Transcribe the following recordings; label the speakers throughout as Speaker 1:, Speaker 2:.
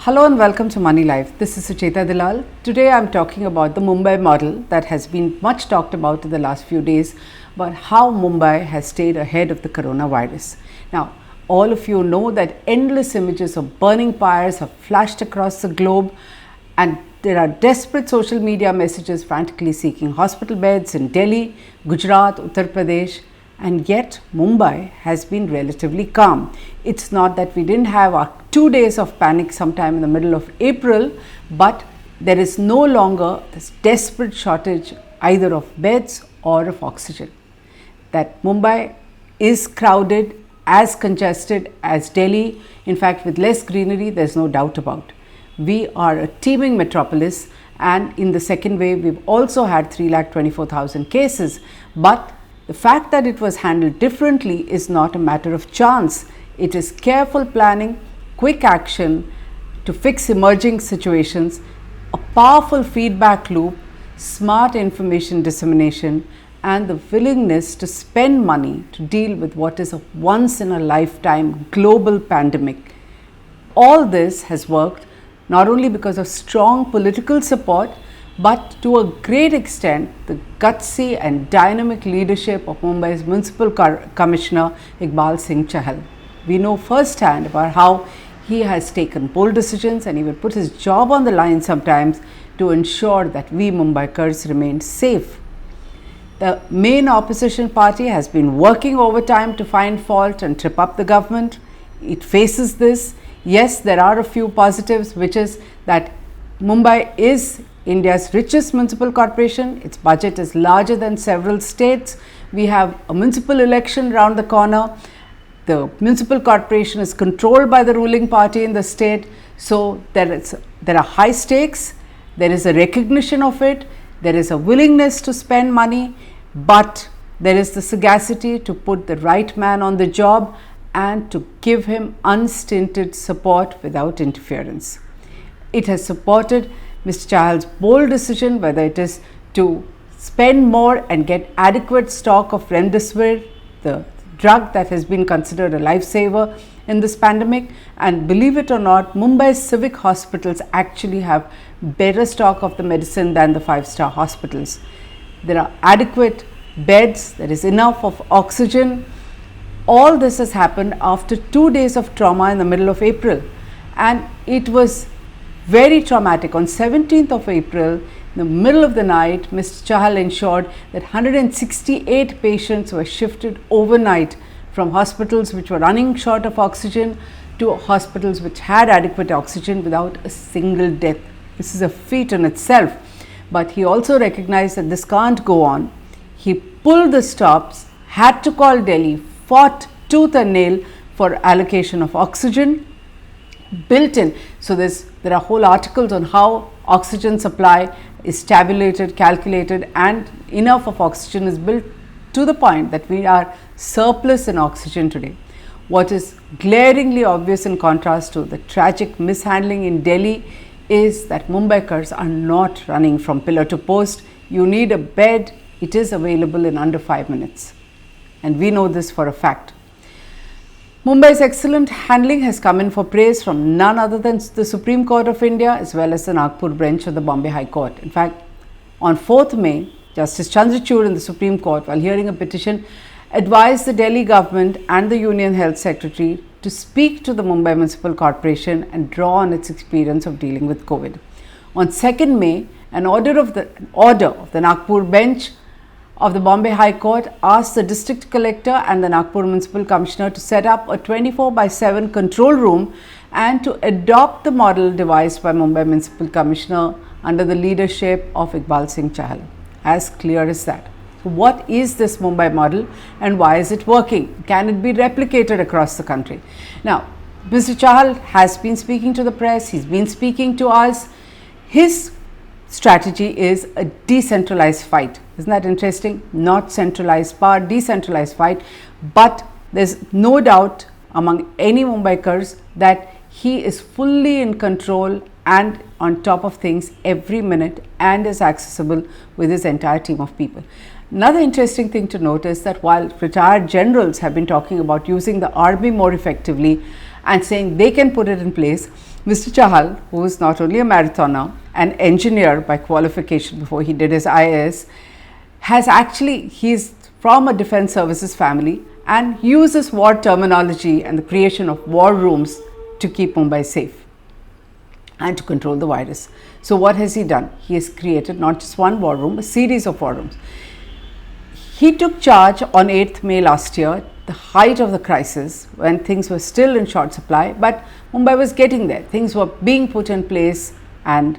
Speaker 1: Hello and welcome to Moneylife. This is Sucheta Dalal. Today I am talking about the Mumbai model that has been much talked about in the last few days, about how Mumbai has stayed ahead of the coronavirus. Now, all of you know that endless images of burning pyres have flashed across the globe, and there are desperate social media messages frantically seeking hospital beds in Delhi, Gujarat, Uttar Pradesh, and yet Mumbai has been relatively calm. It's not that we didn't have our 2 days of panic sometime in the middle of April, but there is no longer this desperate shortage either of beds or of oxygen. That Mumbai is crowded, as congested as Delhi, in fact with less greenery, there's no doubt about. We are a teeming metropolis, and in the second wave we've also had 3,24,000 cases, but the fact that it was handled differently is not a matter of chance. It is careful planning, quick action to fix emerging situations, a powerful feedback loop, smart information dissemination, and the willingness to spend money to deal with what is a once in a lifetime global pandemic. All this has worked not only because of strong political support, but to a great extent the gutsy and dynamic leadership of Mumbai's Municipal Commissioner Iqbal Singh Chahal. We know firsthand about how he has taken bold decisions and he will put his job on the line sometimes to ensure that we Mumbaikars remain safe. The main opposition party has been working overtime to find fault and trip up the government. It faces this. Yes, there are a few positives, which is that Mumbai is India's richest municipal corporation. Its budget is larger than several states. We have a municipal election around the corner. The municipal corporation is controlled by the ruling party in the state. So there are high stakes. There is a recognition of it. There is a willingness to spend money, but there is the sagacity to put the right man on the job and to give him unstinted support without interference. It has supported Mr. Chahal's bold decision, whether it is to spend more and get adequate stock of remdesivir, the drug that has been considered a lifesaver in this pandemic. And believe it or not, Mumbai's civic hospitals actually have better stock of the medicine than the 5-star hospitals. There are adequate beds, there is enough of oxygen. All this has happened after 2 days of trauma in the middle of April, and it was very traumatic. On 17th of April, in the middle of the night, Mr. Chahal ensured that 168 patients were shifted overnight from hospitals which were running short of oxygen to hospitals which had adequate oxygen without a single death. This is a feat in itself, but he also recognized that this can't go on. He pulled the stops, had to call Delhi, fought tooth and nail for allocation of oxygen built in. So there are whole articles on how oxygen supply is tabulated, calculated, and enough of oxygen is built to the point that we are surplus in oxygen today. What is glaringly obvious in contrast to the tragic mishandling in Delhi is that Mumbaikars are not running from pillar to post. You need a bed, it is available in under 5 minutes. And we know this for a fact. Mumbai's excellent handling has come in for praise from none other than the Supreme Court of India as well as the Nagpur bench of the Bombay High Court. In fact, on 4th May, Justice Chandrachud in the Supreme Court, while hearing a petition, advised the Delhi government and the Union Health Secretary to speak to the Mumbai Municipal Corporation and draw on its experience of dealing with COVID. On 2nd May, an order of the Nagpur bench of the Bombay High Court asked the District Collector and the Nagpur Municipal Commissioner to set up a 24/7 control room and to adopt the model devised by Mumbai Municipal Commissioner under the leadership of Iqbal Singh Chahal. As clear as that. So what is this Mumbai model and why is it working? Can it be replicated across the country? Now, Mr. Chahal has been speaking to the press, he's been speaking to us. His strategy is a decentralized fight. Isn't that interesting? Not centralized power, decentralized fight. But there's no doubt among any Mumbaikars that he is fully in control and on top of things every minute and is accessible with his entire team of people. Another interesting thing to note is that while retired generals have been talking about using the army more effectively and saying they can put it in place, Mr. Chahal, who is not only a marathoner, an engineer by qualification before he did his IAS, he's from a defense services family and uses war terminology and the creation of war rooms to keep Mumbai safe and to control the virus. So what has he done? He has created not just one war room, a series of war rooms. He took charge on 8th May last year, the height of the crisis, when things were still in short supply, but Mumbai was getting there. Things were being put in place and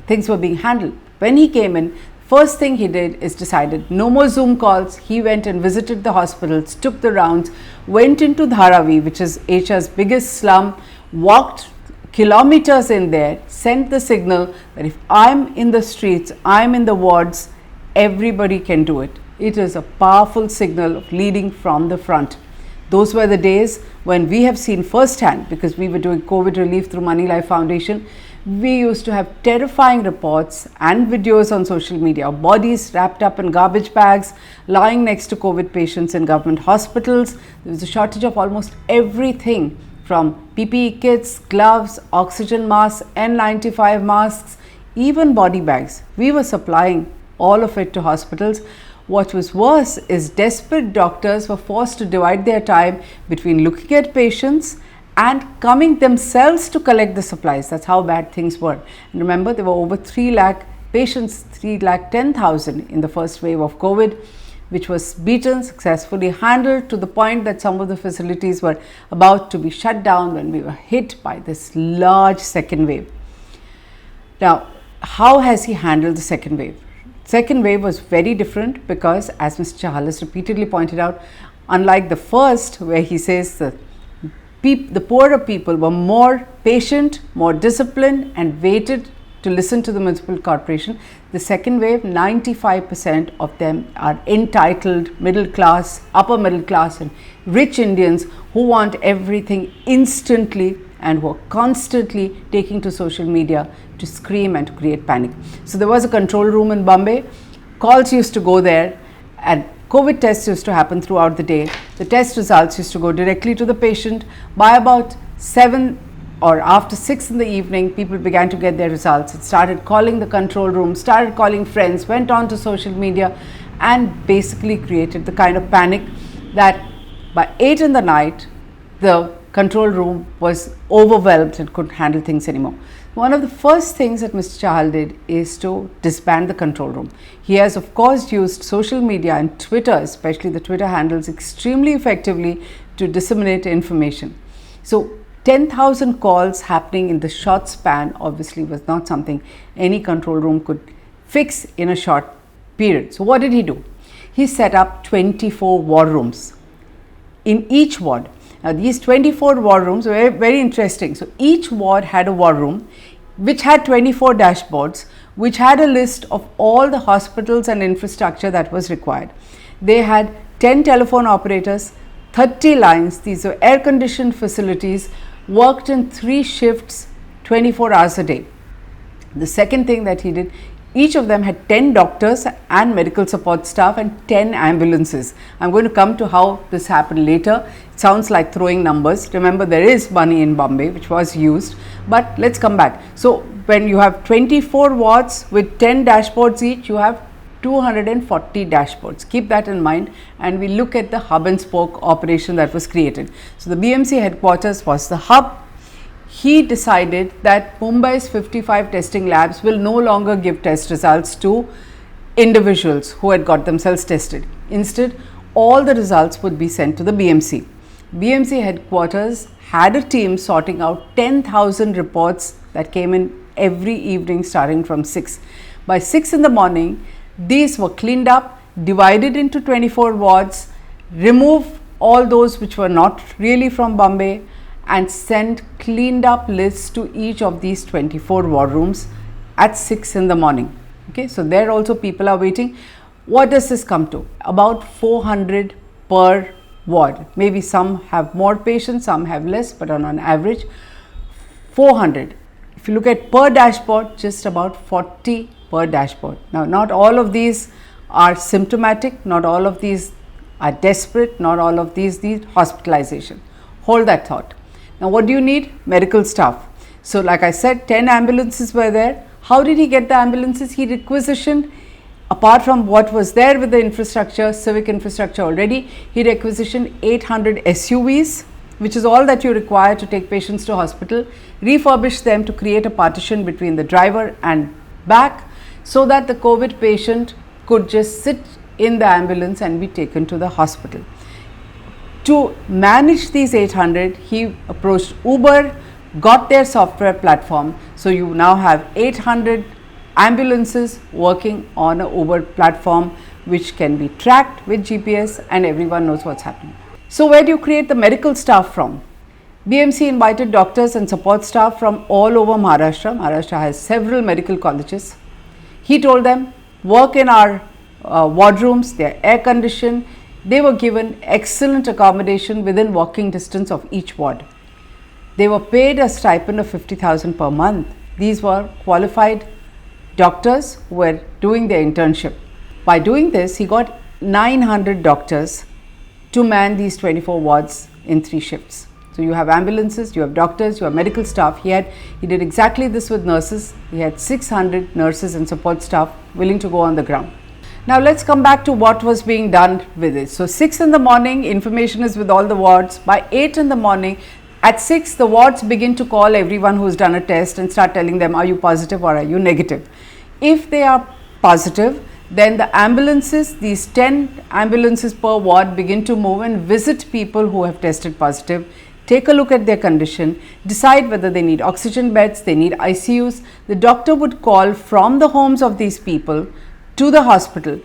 Speaker 1: things were being handled. When he came in, first thing he did is decided no more Zoom calls. He went and visited the hospitals, took the rounds, went into Dharavi, which is Asia's biggest slum, walked kilometers in there, sent the signal that if I'm in the streets, I'm in the wards, everybody can do it. It is a powerful signal of leading from the front. Those were the days when we have seen firsthand, because we were doing COVID relief through Moneylife Foundation. We used to have terrifying reports and videos on social media of bodies wrapped up in garbage bags, lying next to COVID patients in government hospitals. There was a shortage of almost everything from PPE kits, gloves, oxygen masks, N95 masks, even body bags. We were supplying all of it to hospitals. What was worse is desperate doctors were forced to divide their time between looking at patients and coming themselves to collect the supplies. That's how bad things were. And remember, there were over 3 lakh patients, 3,10,000 in the first wave of COVID, which was beaten, successfully handled, to the point that some of the facilities were about to be shut down when we were hit by this large second wave. Now, how has he handled the second wave? Second wave was very different because, as Mr. Chahal has repeatedly pointed out, unlike the first, where he says the poorer people were more patient, more disciplined and waited to listen to the municipal corporation, the second wave, 95% of them are entitled middle class, upper middle class and rich Indians who want everything instantly and who are constantly taking to social media to scream and to create panic. So there was a control room in Bombay. Calls used to go there and COVID tests used to happen throughout the day. The test results used to go directly to the patient. By about 7 or after 6 in the evening, people began to get their results. It started calling the control room, started calling friends, went on to social media and basically created the kind of panic that by 8 in the night, the control room was overwhelmed and couldn't handle things anymore. One of the first things that Mr. Chahal did is to disband the control room. He has of course used social media and Twitter, especially the Twitter handles, extremely effectively to disseminate information. So 10,000 calls happening in the short span obviously was not something any control room could fix in a short period. So what did he do? He set up 24 war rooms in each ward. Now these 24 war rooms were very interesting. So each ward had a war room which had 24 dashboards, which had a list of all the hospitals and infrastructure that was required. They had 10 telephone operators, 30 lines. These were air conditioned facilities, worked in 3 shifts, 24 hours a day. The second thing that he did, each of them had 10 doctors and medical support staff and 10 ambulances. I'm going to come to how this happened later. It sounds like throwing numbers. Remember, there is money in Bombay which was used, but let's come back. So when you have 24 wards with 10 dashboards each, you have 240 dashboards. Keep that in mind, and we look at the hub and spoke operation that was created. So the BMC headquarters was the hub. He decided that Mumbai's 55 testing labs will no longer give test results to individuals who had got themselves tested. Instead, all the results would be sent to the BMC. BMC headquarters had a team sorting out 10,000 reports that came in every evening starting from 6. By 6 in the morning, these were cleaned up, divided into 24 wards, remove all those which were not really from Bombay, and send cleaned up lists to each of these 24 war rooms at 6 in the morning. Okay, so there also people are waiting. What does this come to? About 400 per ward. Maybe some have more patients, some have less, but on an average 400. If you look at per dashboard, just about 40 per dashboard. Now, not all of these are symptomatic, not all of these are desperate, not all of these need hospitalization. Hold that thought. Now, what do you need? Medical staff. So like I said, 10 ambulances were there. How did he get the ambulances? He requisitioned, apart from what was there with the infrastructure, civic infrastructure already, he requisitioned 800 SUVs, which is all that you require to take patients to hospital, refurbished them to create a partition between the driver and back, so that the COVID patient could just sit in the ambulance and be taken to the hospital. To manage these 800, he approached Uber, got their software platform. So you now have 800 ambulances working on a Uber platform, which can be tracked with GPS and everyone knows what's happening. So where do you create the medical staff from? BMC invited doctors and support staff from all over Maharashtra. Maharashtra has several medical colleges. He told them, work in our wardrooms, they are air conditioned. They were given excellent accommodation within walking distance of each ward. They were paid a stipend of 50,000 per month. These were qualified doctors who were doing their internship. By doing this, he got 900 doctors to man these 24 wards in 3 shifts. So you have ambulances, you have doctors, you have medical staff. He did exactly this with nurses. He had 600 nurses and support staff willing to go on the ground. Now let's come back to what was being done with it. So 6 in the morning, information is with all the wards. By 8 in the morning, at 6, the wards begin to call everyone who's done a test and start telling them, are you positive or are you negative? If they are positive, then the ambulances, these 10 ambulances per ward, begin to move and visit people who have tested positive, take a look at their condition, decide whether they need oxygen beds, they need ICUs. The doctor would call from the homes of these people to the hospital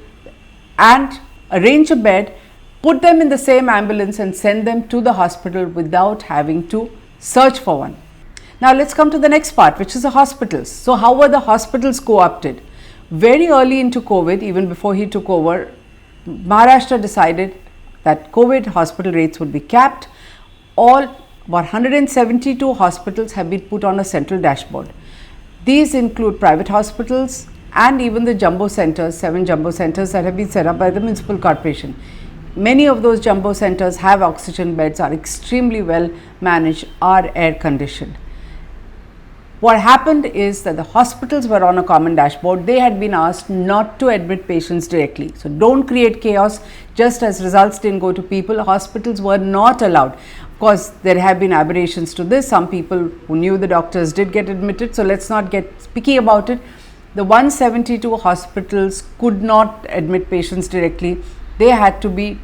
Speaker 1: and arrange a bed, put them in the same ambulance and send them to the hospital without having to search for one. Now let's come to the next part, which is the hospitals. So how were the hospitals co-opted? Very early into COVID, even before he took over, Maharashtra decided that COVID hospital rates would be capped. All about 172 hospitals have been put on a central dashboard. These include private hospitals and even the jumbo centers, 7 jumbo centers that have been set up by the municipal corporation. Many of those jumbo centers have oxygen beds, are extremely well managed, are air conditioned. What happened is that the hospitals were on a common dashboard. They had been asked not to admit patients directly. So don't create chaos. Just as results didn't go to people, hospitals were not allowed. Of course, there have been aberrations to this. Some people who knew the doctors did get admitted. So let's not get picky about it. The 172 hospitals could not admit patients directly. They had to be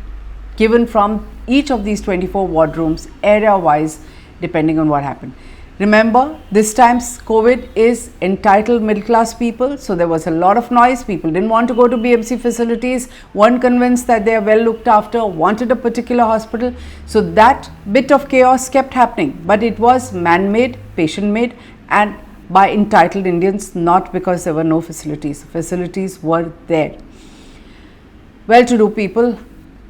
Speaker 1: given from each of these 24 wardrooms area wise, depending on what happened. Remember, this time COVID is entitled middle class people, so there was a lot of noise. People didn't want to go to BMC facilities, weren't convinced that they are well looked after, wanted a particular hospital. So that bit of chaos kept happening, but it was man-made, patient-made, and by entitled Indians, not because there were no facilities. Facilities were there. Well-to-do people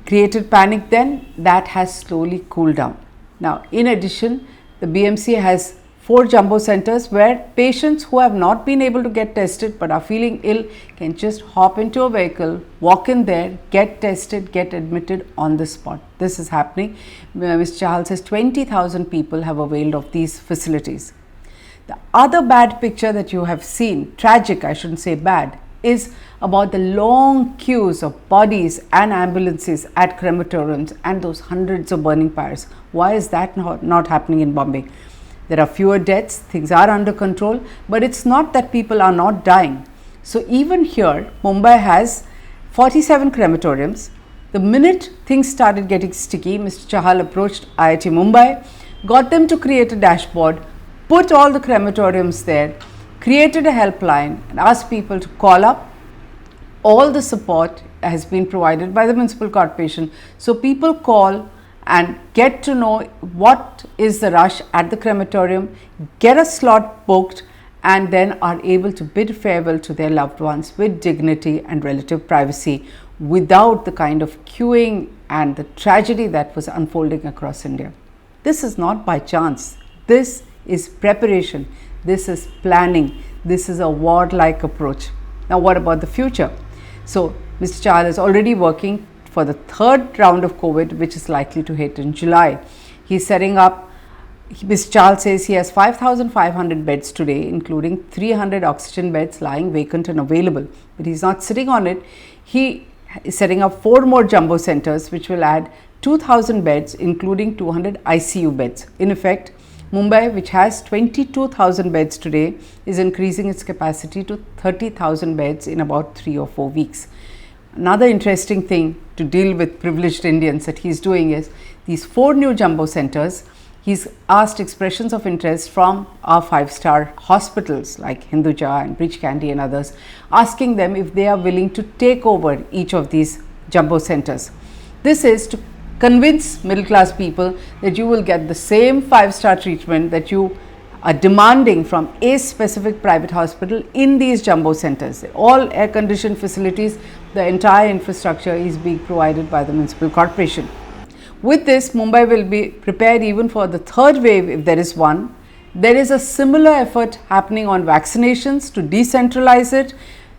Speaker 1: created panic then. That has slowly cooled down. Now, in addition, the BMC has 4 jumbo centers where patients who have not been able to get tested but are feeling ill can just hop into a vehicle, walk in there, get tested, get admitted on the spot. This is happening. Mr. Chahal says 20,000 people have availed of these facilities. The other bad picture that you have seen, tragic, I shouldn't say bad, is about the long queues of bodies and ambulances at crematoriums and those hundreds of burning pyres. Why is that not happening in Bombay? There are fewer deaths, things are under control, but it's not that people are not dying. So even here, Mumbai has 47 crematoriums. The minute things started getting sticky, Mr. Chahal approached IIT Mumbai, got them to create a dashboard, put all the crematoriums there, created a helpline and asked people to call up. All the support has been provided by the municipal corporation. So people call and get to know what is the rush at the crematorium, get a slot booked, and then are able to bid farewell to their loved ones with dignity and relative privacy without the kind of queuing and the tragedy that was unfolding across India. This is not by chance. This is preparation. This is planning. This is a war-like approach. Now, what about the future? So, Mr. Chahal is already working for the 3rd round of COVID, which is likely to hit in July. He's setting up Mr. Charles says he has 5,500 beds today, including 300 oxygen beds lying vacant and available. But he's not sitting on it. He is setting up 4 more jumbo centers, which will add 2,000 beds, including 200 ICU beds. In effect, Mumbai, which has 22,000 beds today, is increasing its capacity to 30,000 beds in about 3 or 4 weeks. Another interesting thing to deal with privileged Indians that he's doing is these 4 new jumbo centers. He's asked expressions of interest from our 5-star hospitals like Hinduja and Bridge Candy and others, asking them if they are willing to take over each of these jumbo centers. This is to convince middle class people that you will get the same 5-star treatment that you are demanding from a specific private hospital in these jumbo centers. All air conditioned facilities, the entire infrastructure is being provided by the municipal corporation. With this, Mumbai will be prepared even for the third wave if there is one. There is a similar effort happening on vaccinations to decentralize it.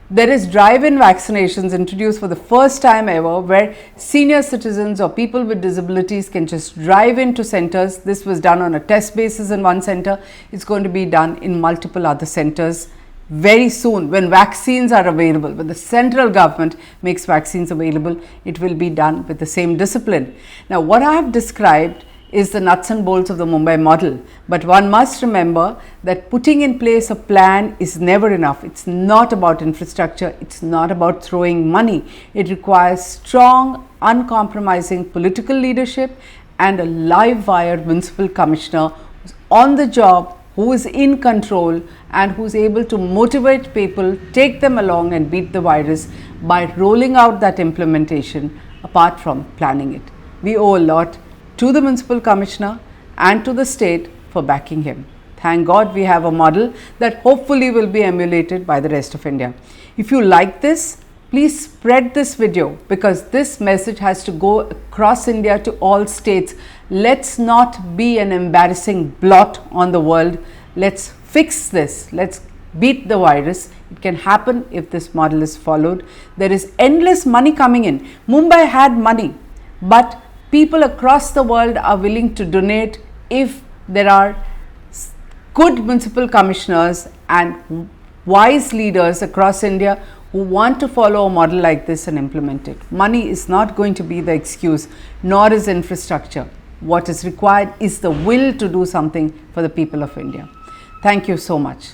Speaker 1: There is drive-in vaccinations introduced for the first time ever, where senior citizens or people with disabilities can just drive into centers. This was done on a test basis in one center. It's going to be done in multiple other centers very soon when vaccines are available. When the central government makes vaccines available, it will be done with the same discipline. Now, what I have described is the nuts and bolts of the Mumbai model, but one must remember that putting in place a plan is never enough. It's not about infrastructure, it's not about throwing money. It requires strong, uncompromising political leadership and a live wire municipal commissioner who's on the job, who is in control and who's able to motivate people, take them along and beat the virus by rolling out that implementation apart from planning it. We owe a lot to the municipal commissioner and to the state for backing him. Thank God we have a model that hopefully will be emulated by the rest of India. If you like this, please spread this video because this message has to go across India to all states. Let's not be an embarrassing blot on the world. Let's fix this. Let's beat the virus. It can happen if this model is followed. There is endless money coming in. Mumbai had money, but people across the world are willing to donate if there are good municipal commissioners and wise leaders across India who want to follow a model like this and implement it. Money is not going to be the excuse, nor is infrastructure. What is required is the will to do something for the people of India. Thank you so much.